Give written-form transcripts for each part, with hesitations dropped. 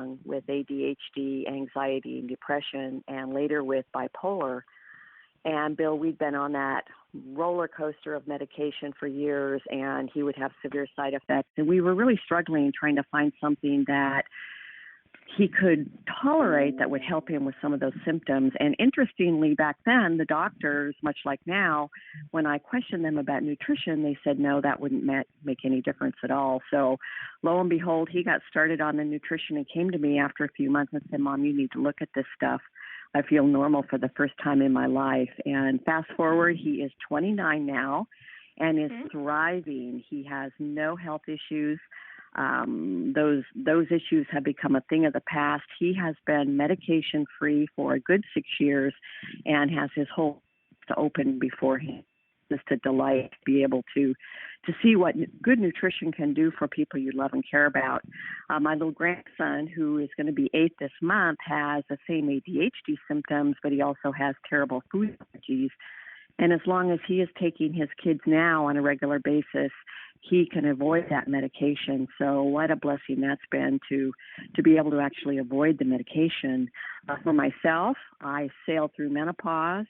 young with ADHD, anxiety, and depression, and later with bipolar. And Bill, we'd been on that roller coaster of medication for years, and he would have severe side effects. And we were really struggling trying to find something that he could tolerate that would help him with some of those symptoms. And interestingly, back then, the doctors, much like now, when I questioned them about nutrition, they said, no, that wouldn't make any difference at all. So lo and behold, he got started on the nutrition and came to me after a few months and said, Mom, you need to look at this stuff. I feel normal for the first time in my life. And fast forward, he is 29 now and is thriving. He has no health issues. Those issues have become a thing of the past. He has been medication free for a good 6 years and has his whole to open before him. Just a delight to be able to see what good nutrition can do for people you love and care about. My little grandson, who is going to be 8 this month, has the same ADHD symptoms, but he also has terrible food allergies. And as long as he is taking his kids now on a regular basis, he can avoid that medication. So what a blessing that's been to be able to actually avoid the medication. For myself, I sailed through menopause,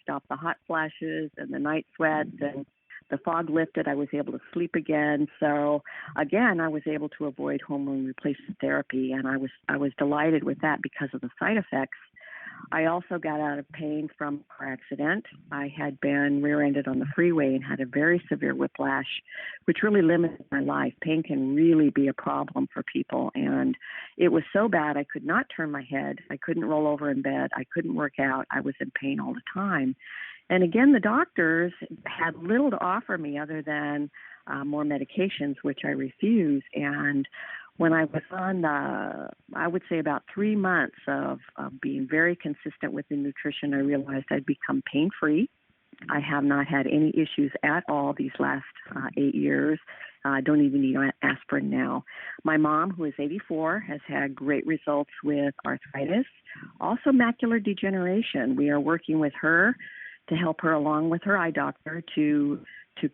stopped the hot flashes and the night sweats, and the fog lifted. I was able to sleep again. So again, I was able to avoid hormone replacement therapy, and I was delighted with that because of the side effects. I also got out of pain from a car accident. I had been rear-ended on the freeway and had a very severe whiplash, which really limited my life. Pain can really be a problem for people, and it was so bad I could not turn my head. I couldn't roll over in bed. I couldn't work out. I was in pain all the time. And again, the doctors had little to offer me other than more medications, which I refused. And when I was on I would say about 3 months of being very consistent with the nutrition, I realized I'd become pain-free. I have not had any issues at all these last 8 years. I don't even need aspirin now. My mom, who is 84, has had great results with arthritis, also macular degeneration. We are working with her to help her along with her eye doctor to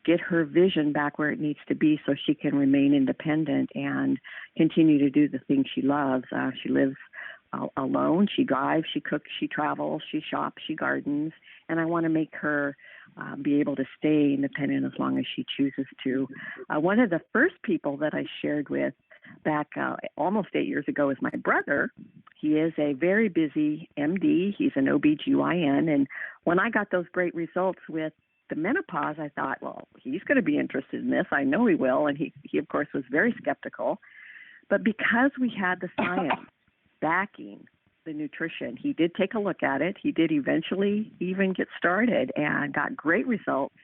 get her vision back where it needs to be so she can remain independent and continue to do the things she loves. She lives alone. She drives, she cooks, she travels, she shops, she gardens, and I want to make her be able to stay independent as long as she chooses to. One of the first people that I shared with back almost 8 years ago is my brother. He is a very busy MD. He's an OBGYN, and when I got those great results with the menopause, I thought, well, he's going to be interested in this. I know he will. And he of course, was very skeptical. But because we had the science backing the nutrition, he did take a look at it. He did eventually even get started and got great results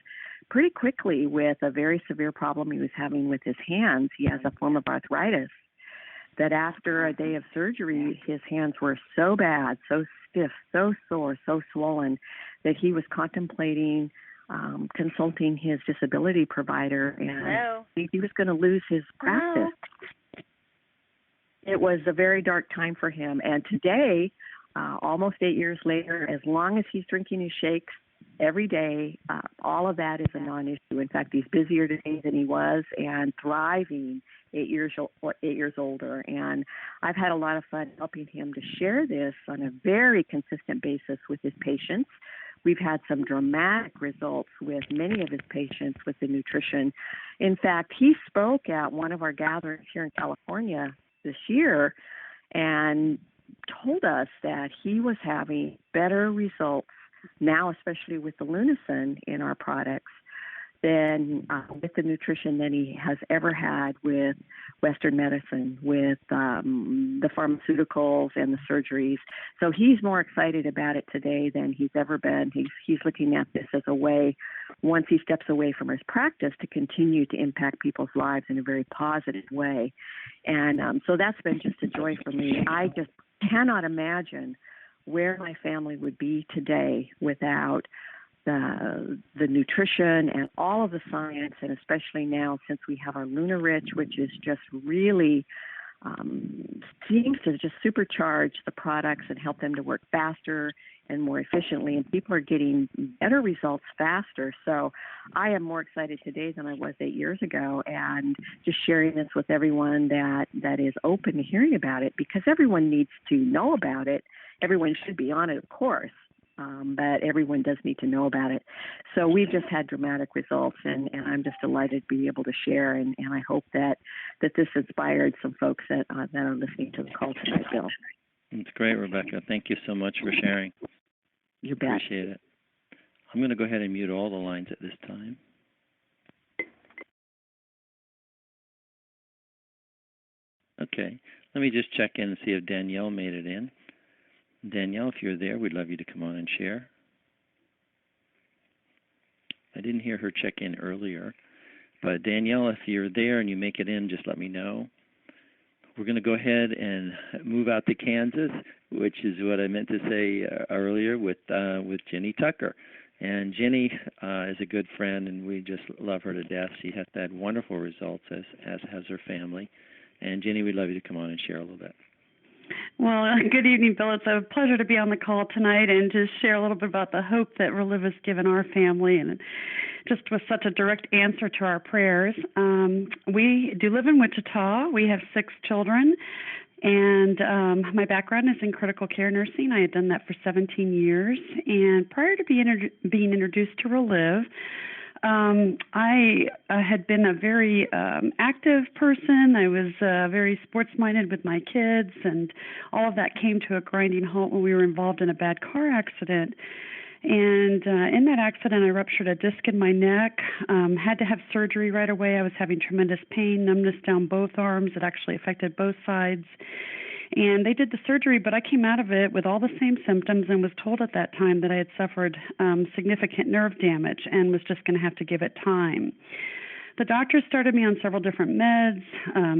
pretty quickly with a very severe problem he was having with his hands. He has a form of arthritis that after a day of surgery, his hands were so bad, so stiff, so sore, so swollen that he was contemplating consulting his disability provider, and he was going to lose his practice. It was a very dark time for him. And today, almost 8 years later, as long as he's drinking his shakes every day, all of that is a non-issue. In fact, he's busier today than he was and thriving 8 years older. And I've had a lot of fun helping him to share this on a very consistent basis with his patients. We've had some dramatic results with many of his patients with the nutrition. In fact, he spoke at one of our gatherings here in California this year and told us that he was having better results now, especially with the Lunison in our products, than with the nutrition than he has ever had with Western medicine, with the pharmaceuticals and the surgeries. So he's more excited about it today than he's ever been. He's looking at this as a way, once he steps away from his practice, to continue to impact people's lives in a very positive way. And so that's been just a joy for me. I just cannot imagine where my family would be today without the nutrition and all of the science, and especially now since we have our Luna Rich, which is just really seems to just supercharge the products and help them to work faster and more efficiently, and people are getting better results faster. So I am more excited today than I was 8 years ago, and just sharing this with everyone that is open to hearing about it, because everyone needs to know about it. Everyone should be on it, of course, but everyone does need to know about it. So we've just had dramatic results, and I'm just delighted to be able to share, and I hope that this inspired some folks that are listening to the call tonight, Bill. That's great, Rebecca. Thank you so much for sharing. You bet. Appreciate it. I'm going to go ahead and mute all the lines at this time. Okay. Let me just check in and see if Danielle made it in. Danielle, if you're there, we'd love you to come on and share. I didn't hear her check in earlier. But Danielle, if you're there and you make it in, just let me know. We're going to go ahead and move out to Kansas, which is what I meant to say earlier with Jenny Tucker. And Jenny is a good friend, and we just love her to death. She has had wonderful results, as has her family. And Jenny, we'd love you to come on and share a little bit. Well, good evening, Bill. It's a pleasure to be on the call tonight and just share a little bit about the hope that Relive has given our family, and just with such a direct answer to our prayers. We do live in Wichita. We have 6 children, and my background is in critical care nursing. I had done that for 17 years, and prior to being introduced to Relive, I had been a very active person. I was very sports-minded with my kids, and all of that came to a grinding halt when we were involved in a bad car accident. And in that accident, I ruptured a disc in my neck, had to have surgery right away. I was having tremendous pain, numbness down both arms. It actually affected both sides. And they did the surgery, but I came out of it with all the same symptoms and was told at that time that I had suffered significant nerve damage and was just going to have to give it time. The doctors started me on several different meds,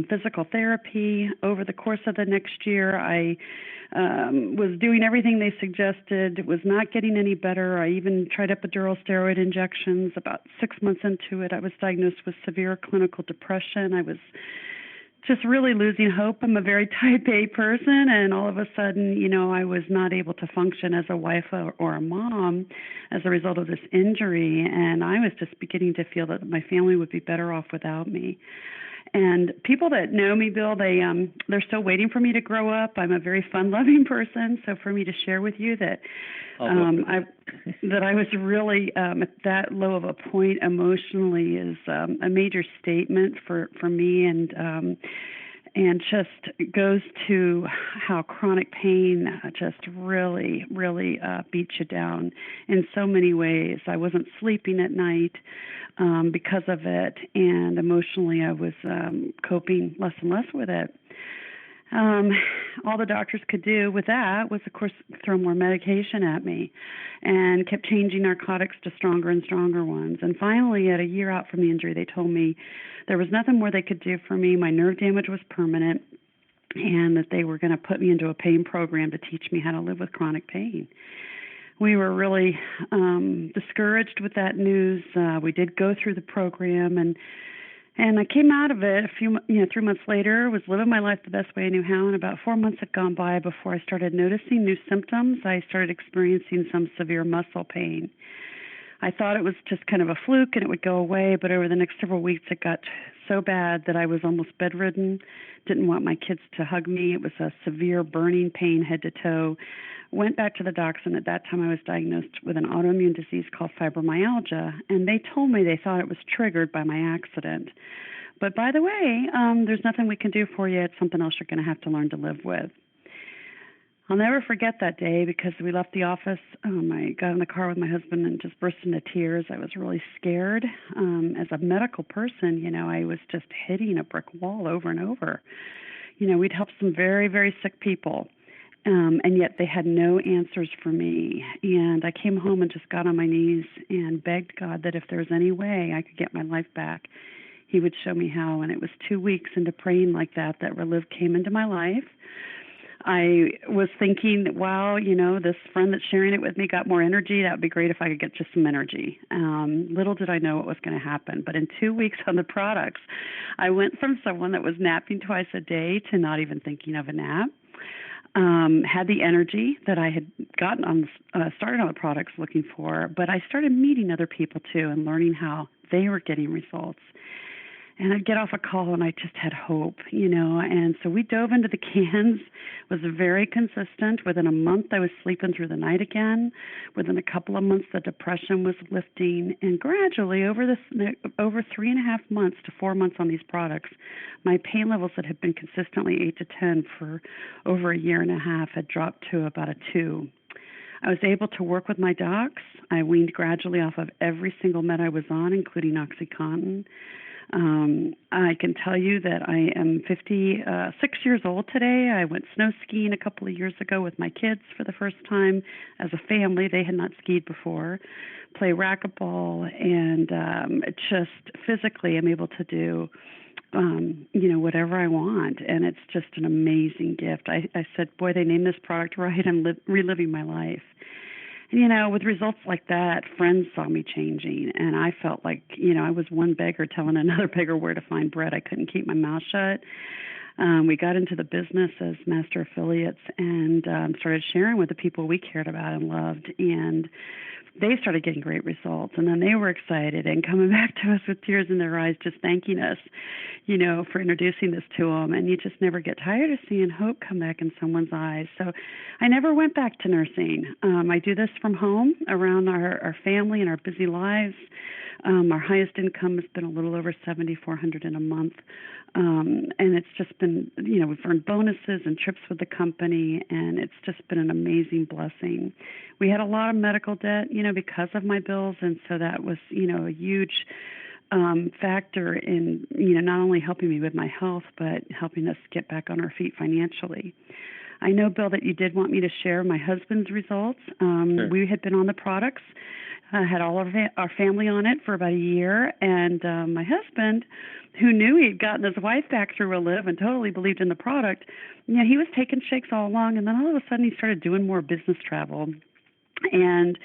physical therapy. Over the course of the next year, I was doing everything they suggested, was not getting any better. I even tried epidural steroid injections. About 6 months into it, I was diagnosed with severe clinical depression. I was just really losing hope. I'm a very type A person, and all of a sudden, I was not able to function as a wife or a mom as a result of this injury, and I was just beginning to feel that my family would be better off without me. And people that know me, Bill, they're still waiting for me to grow up. I'm a very fun-loving person, so for me to share with you that I was really at that low of a point emotionally is a major statement for me, and just goes to how chronic pain just really, really beats you down in so many ways. I wasn't sleeping at night because of it, and emotionally I was coping less and less with it. All the doctors could do with that was, of course, throw more medication at me, and kept changing narcotics to stronger and stronger ones. And finally, at a year out from the injury, they told me there was nothing more they could do for me. My nerve damage was permanent, and that they were going to put me into a pain program to teach me how to live with chronic pain. We were really discouraged with that news. We did go through the program, and I came out of it 3 months later, was living my life the best way I knew how, and about 4 months had gone by before I started noticing new symptoms. I started experiencing some severe muscle pain. I thought it was just kind of a fluke and it would go away, but over the next several weeks it got so bad that I was almost bedridden, didn't want my kids to hug me. It was a severe burning pain head to toe. Went back to the docs, and at that time I was diagnosed with an autoimmune disease called fibromyalgia, and they told me they thought it was triggered by my accident. But by the way, there's nothing we can do for you. It's something else you're going to have to learn to live with. I'll never forget that day because we left the office. I got in the car with my husband and just burst into tears. I was really scared. As a medical person, I was just hitting a brick wall over and over. We'd helped some very, very sick people. And yet they had no answers for me. And I came home and just got on my knees and begged God that if there was any way I could get my life back, He would show me how. And it was 2 weeks into praying like that Relive came into my life. I was thinking, wow, this friend that's sharing it with me got more energy. That would be great if I could get just some energy. Little did I know what was going to happen. But in 2 weeks on the products, I went from someone that was napping twice a day to not even thinking of a nap. Had the energy that I had started on the products looking for, but I started meeting other people too and learning how they were getting results. And I'd get off a call and I just had hope, and so we dove into the cans, was very consistent. Within a month, I was sleeping through the night again. Within a couple of months, the depression was lifting, and gradually over 3.5 months to 4 months on these products, my pain levels that had been consistently 8 to 10 for over a year and a half had dropped to about a 2. I was able to work with my docs. I weaned gradually off of every single med I was on, including OxyContin. I can tell you that I am 56 years old today. I went snow skiing a couple of years ago with my kids for the first time as a family. They had not skied before. Play racquetball, and just physically I'm able to do whatever I want, and it's just an amazing gift. I said, boy, they named this product right. I'm reliving my life. And, with results like that, friends saw me changing, and I felt like, I was one beggar telling another beggar where to find bread. I couldn't keep my mouth shut. We got into the business as master affiliates and started sharing with the people we cared about and loved, and they started getting great results, and then they were excited and coming back to us with tears in their eyes, just thanking us, for introducing this to them. And you just never get tired of seeing hope come back in someone's eyes. So I never went back to nursing. I do this from home around our family and our busy lives. Our highest income has been a little over $7,400 in a month. And it's just been, we've earned bonuses and trips with the company, and it's just been an amazing blessing. We had a lot of medical debt, because of my bills, and so that was, a huge factor in, not only helping me with my health, but helping us get back on our feet financially. I know, Bill, that you did want me to share my husband's results. Sure. We had been on the products, had all of our family on it for about a year, and my husband, who knew he'd gotten his wife back through a live and totally believed in the product, he was taking shakes all along, and then all of a sudden he started doing more business travel. And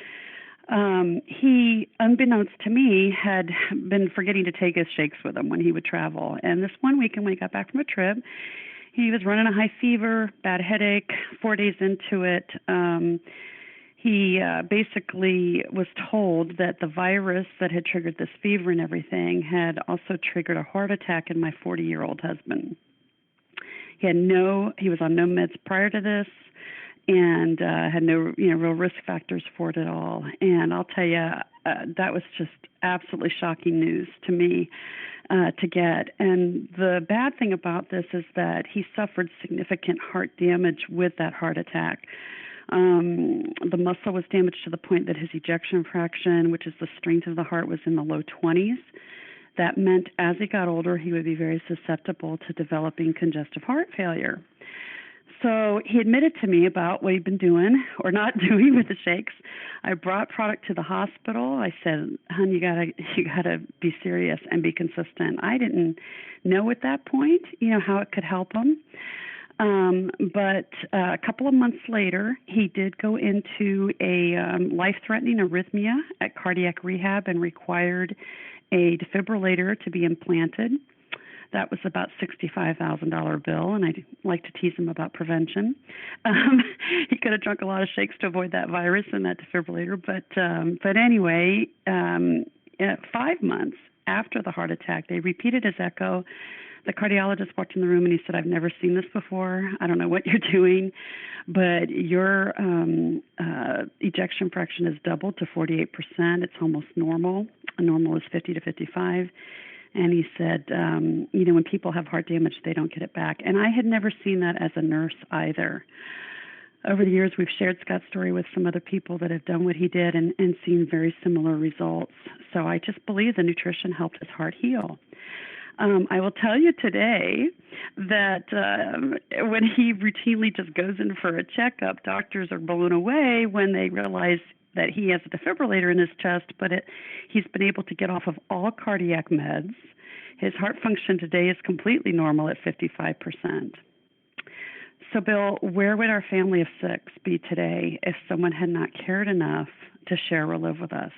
he, unbeknownst to me, had been forgetting to take his shakes with him when he would travel. And this one weekend when he got back from a trip, he was running a high fever, bad headache. 4 days into it, he basically was told that the virus that had triggered this fever and everything had also triggered a heart attack in my 40-year-old husband. He was on no meds prior to this, and had no real risk factors for it at all. And I'll tell you, that was just absolutely shocking news to me to get. And the bad thing about this is that he suffered significant heart damage with that heart attack. The muscle was damaged to the point that his ejection fraction, which is the strength of the heart, was in the low 20s. That meant as he got older, he would be very susceptible to developing congestive heart failure. So he admitted to me about what he'd been doing or not doing with the shakes. I brought product to the hospital. I said, "Hon, you gotta be serious and be consistent." I didn't know at that point, how it could help him. But a couple of months later, he did go into a life-threatening arrhythmia at cardiac rehab and required a defibrillator to be implanted. That was about $65,000 bill, and I like to tease him about prevention. He could have drunk a lot of shakes to avoid that virus and that defibrillator. But anyway, 5 months after the heart attack, they repeated his echo. The cardiologist walked in the room and he said, "I've never seen this before. I don't know what you're doing, but your ejection fraction is doubled to 48%. It's almost normal. Normal is 50 to 55. And he said, when people have heart damage, they don't get it back. And I had never seen that as a nurse either. Over the years, we've shared Scott's story with some other people that have done what he did and seen very similar results. So I just believe the nutrition helped his heart heal. I will tell you today that when he routinely just goes in for a checkup, doctors are blown away when they realize that he has a defibrillator in his chest, but he's been able to get off of all cardiac meds. His heart function today is completely normal at 55%. So, Bill, where would our family of 6 be today if someone had not cared enough to share Relive with us?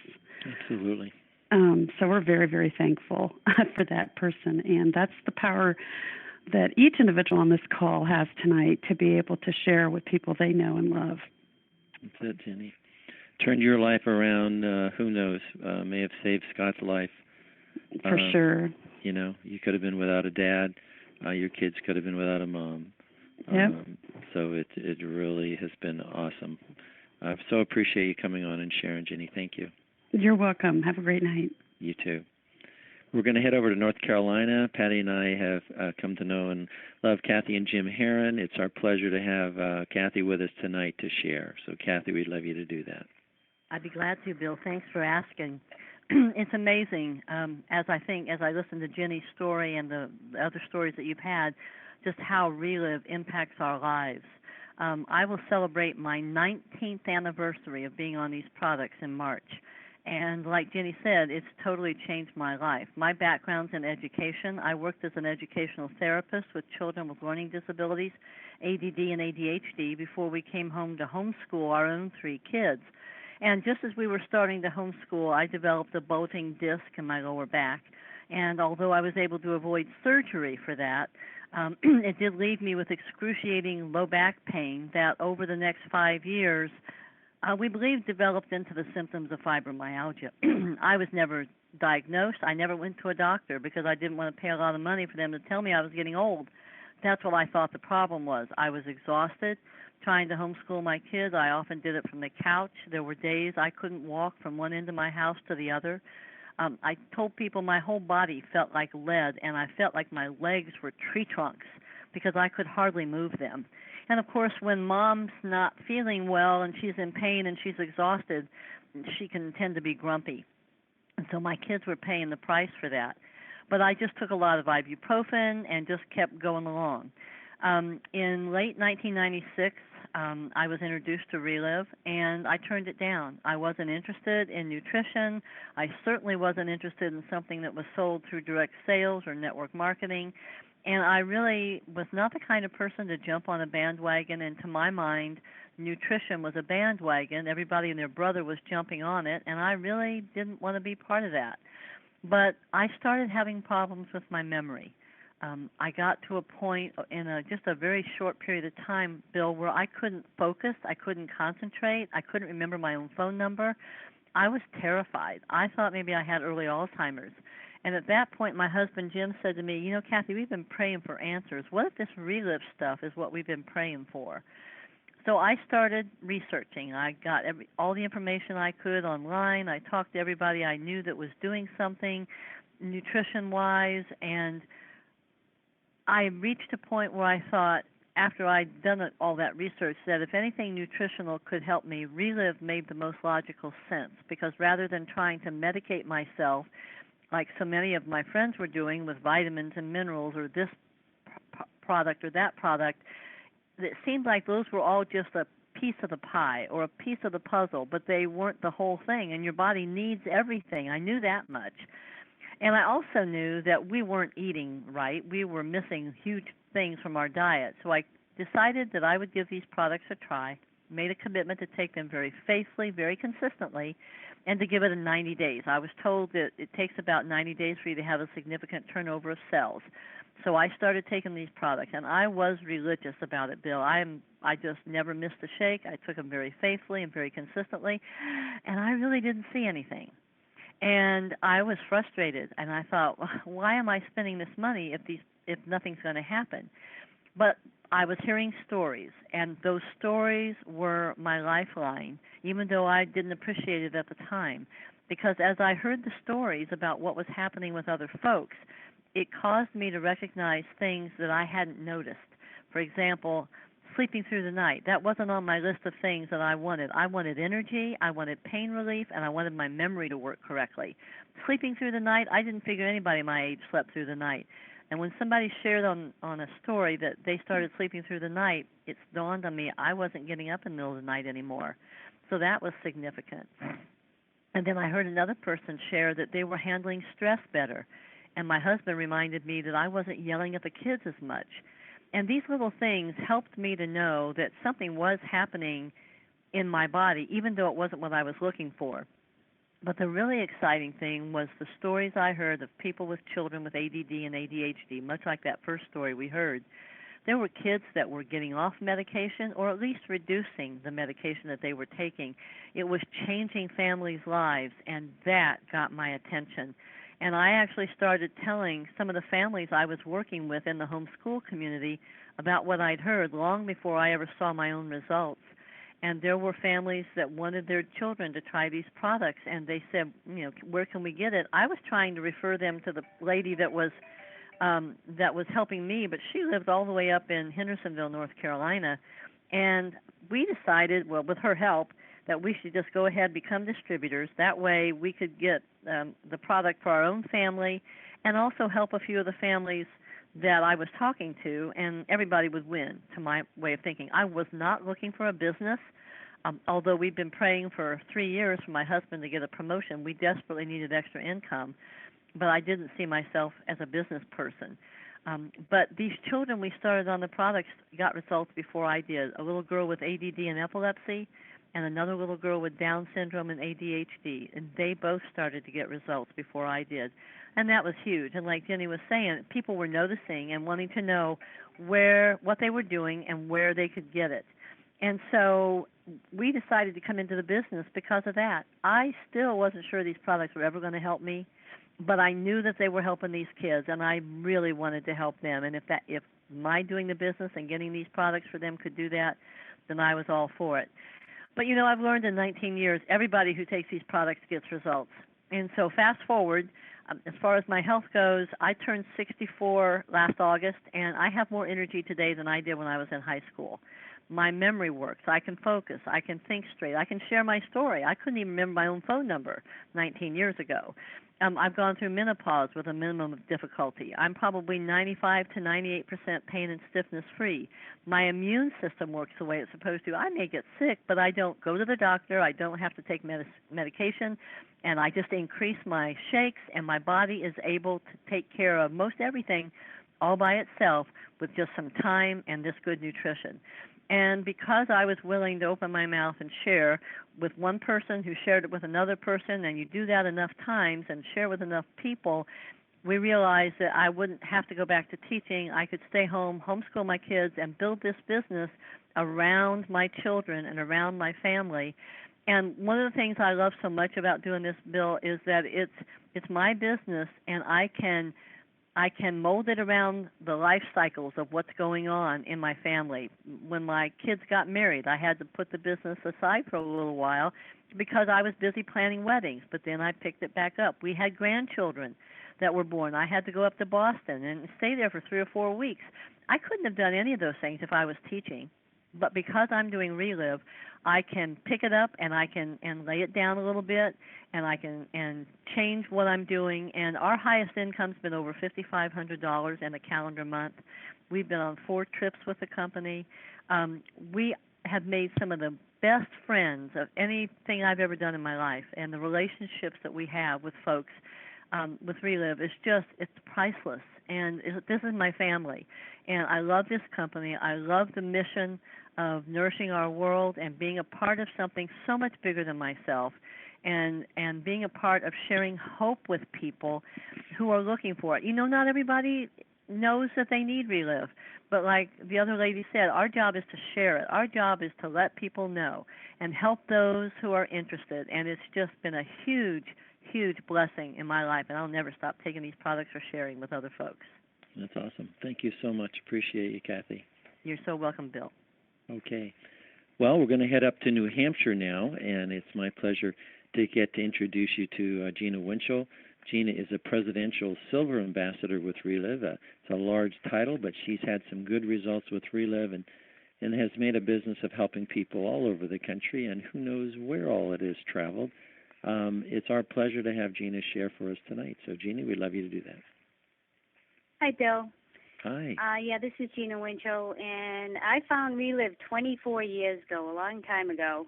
Absolutely. So we're very, very thankful for that person. And that's the power that each individual on this call has tonight, to be able to share with people they know and love. That's it, Jenny. Turned your life around. Who knows? May have saved Scott's life. For sure. You know, you could have been without a dad. Your kids could have been without a mom. Yep. So it really has been awesome. I so appreciate you coming on and sharing, Jenny. Thank you. You're welcome. Have a great night. You too. We're going to head over to North Carolina. Patty and I have come to know and love Kathy and Jim Heron. It's our pleasure to have Kathy with us tonight to share. So, Kathy, we'd love you to do that. I'd be glad to, Bill. Thanks for asking. It's amazing, as I listen to Jenny's story and the other stories that you've had, just how Relive impacts our lives. I will celebrate my 19th anniversary of being on these products in March. And like Jenny said, it's totally changed my life. My background's in education. I worked as an educational therapist with children with learning disabilities, ADD and ADHD, before we came home to homeschool our own 3 kids. And just as we were starting to homeschool, I developed a bulging disc in my lower back. And although I was able to avoid surgery for that, it did leave me with excruciating low back pain that over the next 5 years, we believe developed into the symptoms of fibromyalgia. I was never diagnosed. I never went to a doctor because I didn't want to pay a lot of money for them to tell me I was getting old. That's what I thought the problem was. I was exhausted trying to homeschool my kids. I often did it from the couch. There were days I couldn't walk from one end of my house to the other. I told people my whole body felt like lead, and I felt like my legs were tree trunks because I could hardly move them. And, of course, when mom's not feeling well and she's in pain and she's exhausted, she can tend to be grumpy. And so my kids were paying the price for that. But I just took a lot of ibuprofen and just kept going along. In late 1996, I was introduced to Relive, and I turned it down. I wasn't interested in nutrition. I certainly wasn't interested in something that was sold through direct sales or network marketing. And I really was not the kind of person to jump on a bandwagon, and to my mind, nutrition was a bandwagon. Everybody and their brother was jumping on it, and I really didn't want to be part of that. But I started having problems with my memory. I got to a point in just a very short period of time, Bill, where I couldn't focus, I couldn't concentrate, I couldn't remember my own phone number. I was terrified. I thought maybe I had early Alzheimer's. And at that point, my husband, Jim, said to me, you know, Kathy, we've been praying for answers. What if this Relive stuff is what we've been praying for? So I started researching. I got all the information I could online. I talked to everybody I knew that was doing something nutrition-wise, and I reached a point where I thought, after I'd done all that research, that if anything nutritional could help me, Relive made the most logical sense, because rather than trying to medicate myself like so many of my friends were doing with vitamins and minerals or this product or that product, it seemed like those were all just a piece of the pie or a piece of the puzzle, but they weren't the whole thing, and your body needs everything. I knew that much. And I also knew that we weren't eating right. We were missing huge things from our diet. So I decided that I would give these products a try, made a commitment to take them very faithfully, very consistently, and to give it 90 days. I was told that it takes about 90 days for you to have a significant turnover of cells. So I started taking these products, and I was religious about it, Bill. I just never missed a shake. I took them very faithfully and very consistently, and I really didn't see anything. And I was frustrated, and I thought, why am I spending this money if nothing's going to happen? But I was hearing stories, and those stories were my lifeline, even though I didn't appreciate it at the time. Because as I heard the stories about what was happening with other folks, it caused me to recognize things that I hadn't noticed. For example, sleeping through the night. That wasn't on my list of things that I wanted. I wanted energy, I wanted pain relief, and I wanted my memory to work correctly. Sleeping through the night, I didn't figure anybody my age slept through the night. And when somebody shared on a story that they started sleeping through the night, it dawned on me I wasn't getting up in the middle of the night anymore. So that was significant. And then I heard another person share that they were handling stress better. And my husband reminded me that I wasn't yelling at the kids as much. And these little things helped me to know that something was happening in my body, even though it wasn't what I was looking for. But the really exciting thing was the stories I heard of people with children with ADD and ADHD, much like that first story we heard. There were kids that were getting off medication or at least reducing the medication that they were taking. It was changing families' lives, and that got my attention. And I actually started telling some of the families I was working with in the homeschool community about what I'd heard long before I ever saw my own results. And there were families that wanted their children to try these products, and they said, where can we get it? I was trying to refer them to the lady that was helping me, but she lived all the way up in Hendersonville, North Carolina. And we decided, well, with her help, that we should just go ahead and become distributors. That way we could get the product for our own family and also help a few of the families that I was talking to, and everybody would win, to my way of thinking. I was not looking for a business. Although we've been praying for 3 years for my husband to get a promotion, we desperately needed extra income, but I didn't see myself as a business person. But these children we started on the products got results before I did. A little girl with ADD and epilepsy, and another little girl with Down syndrome and ADHD, and they both started to get results before I did. And that was huge. And like Jenny was saying, people were noticing and wanting to know what they were doing and where they could get it. And so we decided to come into the business because of that. I still wasn't sure these products were ever going to help me, but I knew that they were helping these kids, and I really wanted to help them. And if my doing the business and getting these products for them could do that, then I was all for it. But, I've learned in 19 years, everybody who takes these products gets results. And so fast forward, as far as my health goes, I turned 64 last August, and I have more energy today than I did when I was in high school. My memory works. I can focus. I can think straight. I can share my story. I couldn't even remember my own phone number 19 years ago. I've gone through menopause with a minimum of difficulty. I'm probably 95 to 98% pain and stiffness free. My immune system works the way it's supposed to. I may get sick, but I don't go to the doctor. I don't have to take medication, and I just increase my shakes, and my body is able to take care of most everything all by itself with just some time and this good nutrition. And because I was willing to open my mouth and share with one person who shared it with another person, and you do that enough times and share with enough people, we realized that I wouldn't have to go back to teaching. I could stay home, homeschool my kids, and build this business around my children and around my family. And one of the things I love so much about doing this, Bill, is that it's my business, and I can mold it around the life cycles of what's going on in my family. When my kids got married, I had to put the business aside for a little while because I was busy planning weddings, but then I picked it back up. We had grandchildren that were born. I had to go up to Boston and stay there for 3 or 4 weeks. I couldn't have done any of those things if I was teaching. But because I'm doing Relive, I can pick it up and I can lay it down a little bit, and I can change what I'm doing. And our highest income's been over $5,500 in a calendar month. We've been on 4 trips with the company. We have made some of the best friends of anything I've ever done in my life, and the relationships that we have with folks with Relive is it's priceless. And this is my family, and I love this company. I love the mission of nourishing our world and being a part of something so much bigger than myself, and being a part of sharing hope with people who are looking for it. Not everybody knows that they need Relive, but like the other lady said, our job is to share it. Our job is to let people know and help those who are interested, and it's just been a huge blessing in my life, and I'll never stop taking these products or sharing with other folks. That's awesome. Thank you so much. Appreciate you, Kathy. You're so welcome, Bill. Okay. Well, we're going to head up to New Hampshire now, and it's my pleasure to get to introduce you to Gina Winchell. Gina is a Presidential Silver Ambassador with Relive. It's a large title, but she's had some good results with Relive and has made a business of helping people all over the country, and who knows where all it has traveled. It's our pleasure to have Gina share for us tonight. So, Gina, we'd love you to do that. Hi, Bill. Hi. This is Gina Winchell, and I found Relive 24 years ago, a long time ago.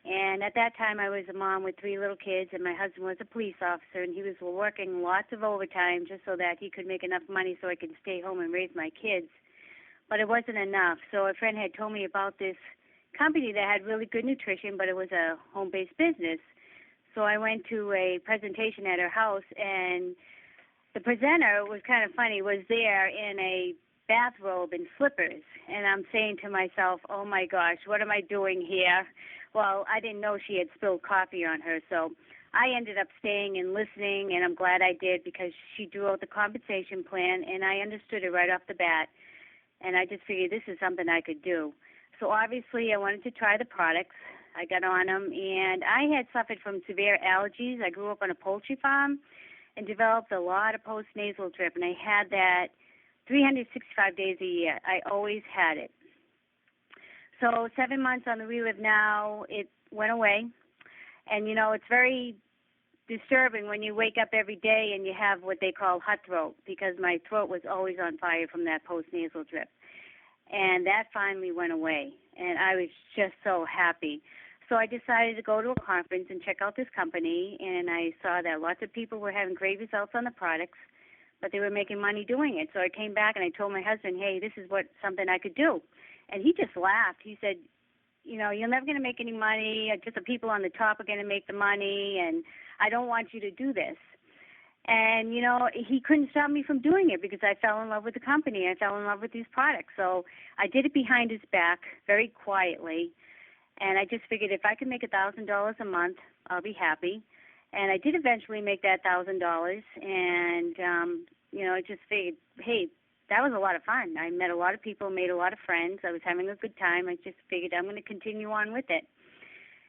And at that time, I was a mom with 3 little kids, and my husband was a police officer, and he was working lots of overtime just so that he could make enough money so I could stay home and raise my kids. but it wasn't enough. So a friend had told me about this company that had really good nutrition, but it was a home-based business. So I went to a presentation at her house, and the presenter was kind of funny, was there in a bathrobe and slippers. And I'm saying to myself, oh, my gosh, what am I doing here? Well, I didn't know she had spilled coffee on her, so I ended up staying and listening, and I'm glad I did because she drew out the compensation plan, and I understood it right off the bat. And I just figured this is something I could do. So obviously I wanted to try the products. I got on them, and I had suffered from severe allergies. I grew up on a poultry farm and developed a lot of postnasal drip, and I had that 365 days a year. I always had it. So 7 months on the Relive now, it went away. And, you know, it's very disturbing when you wake up every day and you have what they call hot throat, because my throat was always on fire from that postnasal drip. And that finally went away, and I was just so happy. So I decided to go to a conference and check out this company, and I saw that lots of people were having great results on the products, but they were making money doing it. So I came back and I told my husband, hey, this is something I could do. And he just laughed. He said, you know, you're never going to make any money. Just the people on the top are going to make the money, and I don't want you to do this. And, you know, he couldn't stop me from doing it because I fell in love with the company. I fell in love with these products. So I did it behind his back very quietly. And I just figured if I could make $1,000 a month, I'll be happy. And I did eventually make that $1,000. And, you know, I just figured, hey, that was a lot of fun. I met a lot of people, made a lot of friends. I was having a good time. I just figured I'm going to continue on with it.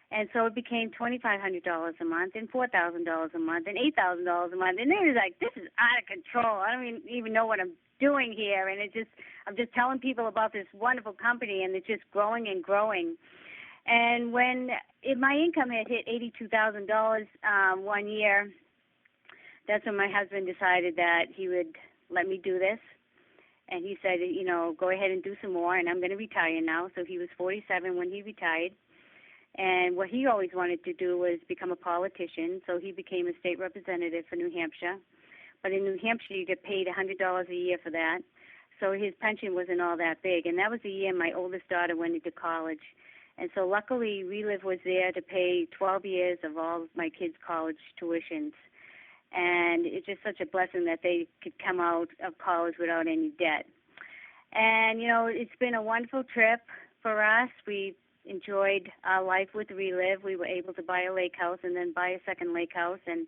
And so it became $2,500 a month and $4,000 a month and $8,000 a month. And it was like, this is out of control. I don't even know what I'm doing here. And I'm just telling people about this wonderful company, and it's just growing and growing. And when my income had hit $82,000 one year, that's when my husband decided that he would let me do this. And he said, you know, go ahead and do some more, and I'm going to retire now. So he was 47 when he retired. And what he always wanted to do was become a politician, so he became a state representative for New Hampshire. But in New Hampshire, you get paid $100 a year for that. So his pension wasn't all that big. And that was the year my oldest daughter went into college. And so luckily, Relive was there to pay 12 years of all of my kids' college tuitions. And it's just such a blessing that they could come out of college without any debt. And, you know, it's been a wonderful trip for us. We enjoyed our life with Relive. We were able to buy a lake house and then buy a second lake house. And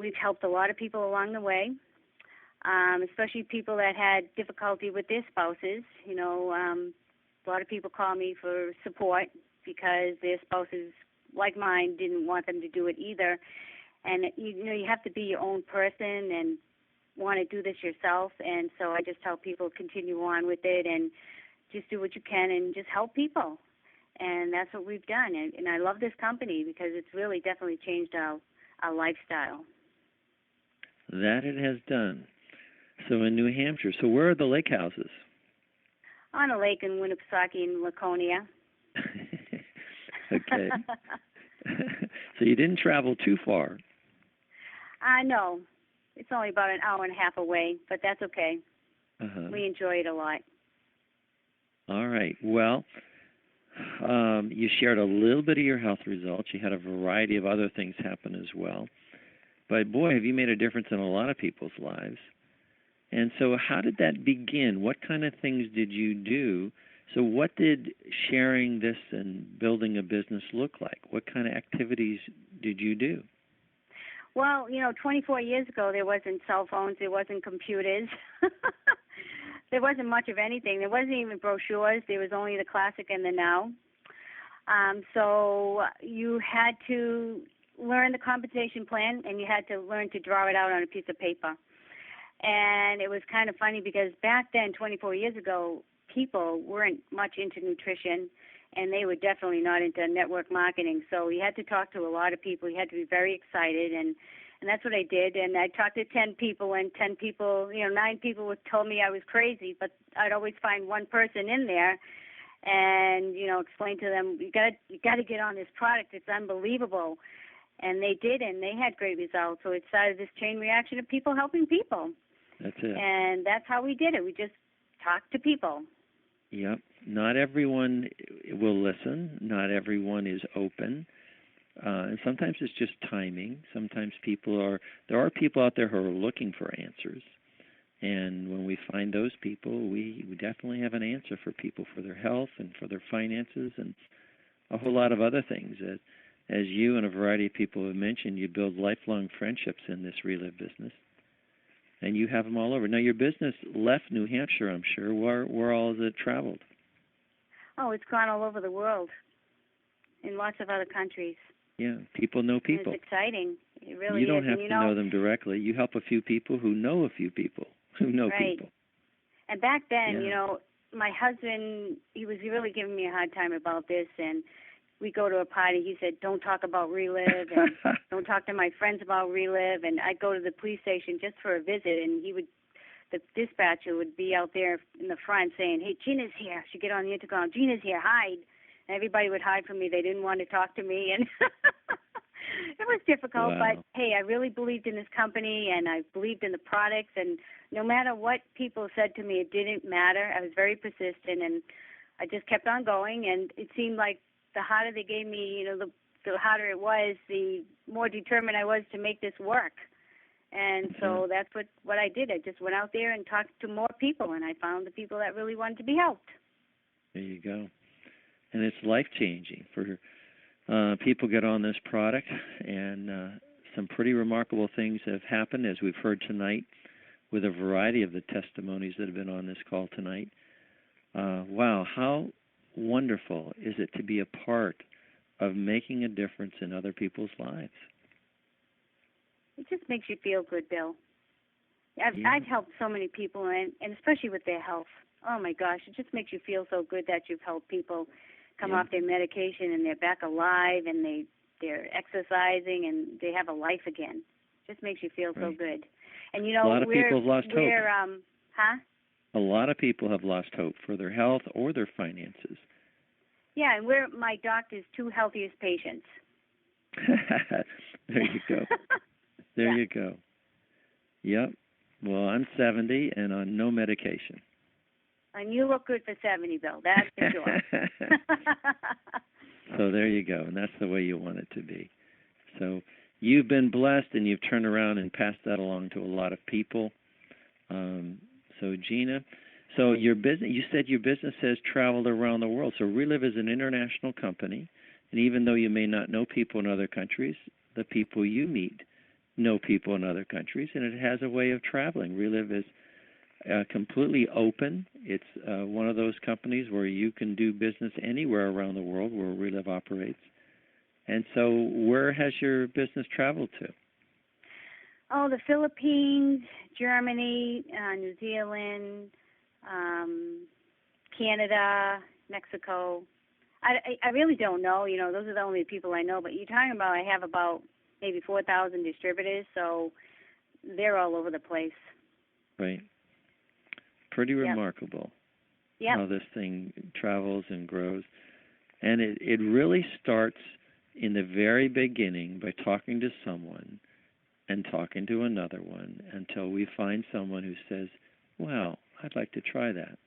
we've helped a lot of people along the way, especially people that had difficulty with their spouses. You know, a lot of people call me for support because their spouses, like mine, didn't want them to do it either. And, you know, you have to be your own person and want to do this yourself. And so I just tell people continue on with it and just do what you can and just help people. And that's what we've done. And I love this company because it's really definitely changed our lifestyle. That it has done. So in New Hampshire, so where are the lake houses? On a lake in Winnipesaukee and Laconia. Okay. So you didn't travel too far. No. It's only about an hour and a half away, but that's okay. Uh-huh. We enjoy it a lot. All right. Well, you shared a little bit of your health results. You had a variety of other things happen as well. But, boy, have you made a difference in a lot of people's lives. And so how did that begin? What kind of things did you do? So what did sharing this and building a business look like? What kind of activities did you do? Well, you know, 24 years ago, there wasn't cell phones. There wasn't computers. There wasn't much of anything. There wasn't even brochures. There was only the classic and the now. So you had to learn the compensation plan, and you had to learn to draw it out on a piece of paper. And it was kind of funny because back then, 24 years ago, people weren't much into nutrition, and they were definitely not into network marketing. So you had to talk to a lot of people. You had to be very excited, and that's what I did. And I talked to 10 people, and 10 people, you know, 9 people told me I was crazy, but I'd always find one person in there and, you know, explain to them, you got to get on this product. It's unbelievable. And they did, and they had great results. So it started this chain reaction of people helping people. That's it. And that's how we did it. We just talk to people. Yep. Not everyone will listen. Not everyone is open. And sometimes it's just timing. Sometimes there are people out there who are looking for answers. And when we find those people, we definitely have an answer for people, for their health and for their finances and a whole lot of other things. As you and a variety of people have mentioned, you build lifelong friendships in this Relive business. And you have them all over. Now, your business left New Hampshire, I'm sure. Where all has it traveled? Oh, it's gone all over the world, in lots of other countries. Yeah, people know people. And it's exciting. It really is. You don't have to know them directly. You help a few people who know a few people who know people. And back then, my husband, he was really giving me a hard time about this, and we go to a party. He said, "Don't talk about Relive, and don't talk to my friends about Relive." And I'd go to the police station just for a visit, and the dispatcher would be out there in the front saying, "Hey, Gina's here." She'd get on the intercom, "Gina's here, hide." And everybody would hide from me. They didn't want to talk to me, and it was difficult. Wow. But hey, I really believed in this company, and I believed in the products, and no matter what people said to me, it didn't matter. I was very persistent, and I just kept on going, and it seemed like the harder they gave me, the harder it was, the more determined I was to make this work. And so that's what I did. I just went out there and talked to more people, and I found the people that really wanted to be helped. There you go. And it's life-changing for people get on this product, and some pretty remarkable things have happened, as we've heard tonight, with a variety of the testimonies that have been on this call tonight. Wow, how wonderful is it to be a part of making a difference in other people's lives? It just makes you feel good, Bill. I've helped so many people, and especially with their health. Oh, my gosh, it just makes you feel so good that you've helped people come off their medication and they're back alive and they're exercising and they have a life again. It just makes you feel so good. And, a lot of people have lost hope. A lot of people have lost hope for their health or their finances. Yeah, and we're my doctor's two healthiest patients. There you go. There you go. Yep. Well, I'm 70 and on no medication. And you look good for 70, Bill. That's for sure. So there you go, and that's the way you want it to be. So you've been blessed, and you've turned around and passed that along to a lot of people. So Gina, your business, you said your business has traveled around the world. So Relive is an international company, and even though you may not know people in other countries, the people you meet know people in other countries, and it has a way of traveling. Relive is completely open. It's one of those companies where you can do business anywhere around the world where Relive operates. And so where has your business traveled to? Oh, the Philippines, Germany, New Zealand, Canada, Mexico. I really don't know. Those are the only people I know. But you're talking about I have about maybe 4,000 distributors, so they're all over the place. Right. Pretty remarkable how this thing travels and grows. And it really starts in the very beginning by talking to someone and talking to another one until we find someone who says, "Wow, I'd like to try that."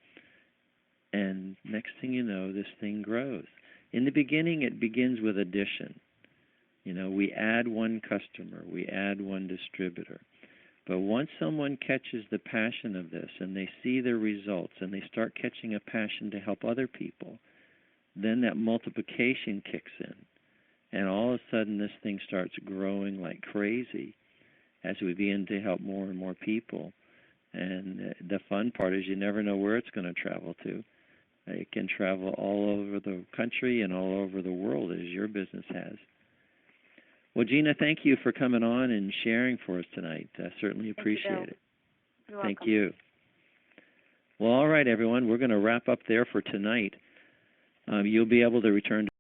And next thing you know, this thing grows. In the beginning, it begins with addition. We add one customer, we add one distributor. But once someone catches the passion of this and they see the results and they start catching a passion to help other people, then that multiplication kicks in. And all of a sudden this thing starts growing like crazy as we begin to help more and more people. And the fun part is you never know where it's going to travel to. It can travel all over the country and all over the world, as your business has. Well, Gina, thank you for coming on and sharing for us tonight. I certainly appreciate it. You're welcome. Thank you. Well, all right, everyone. We're going to wrap up there for tonight. You'll be able to return to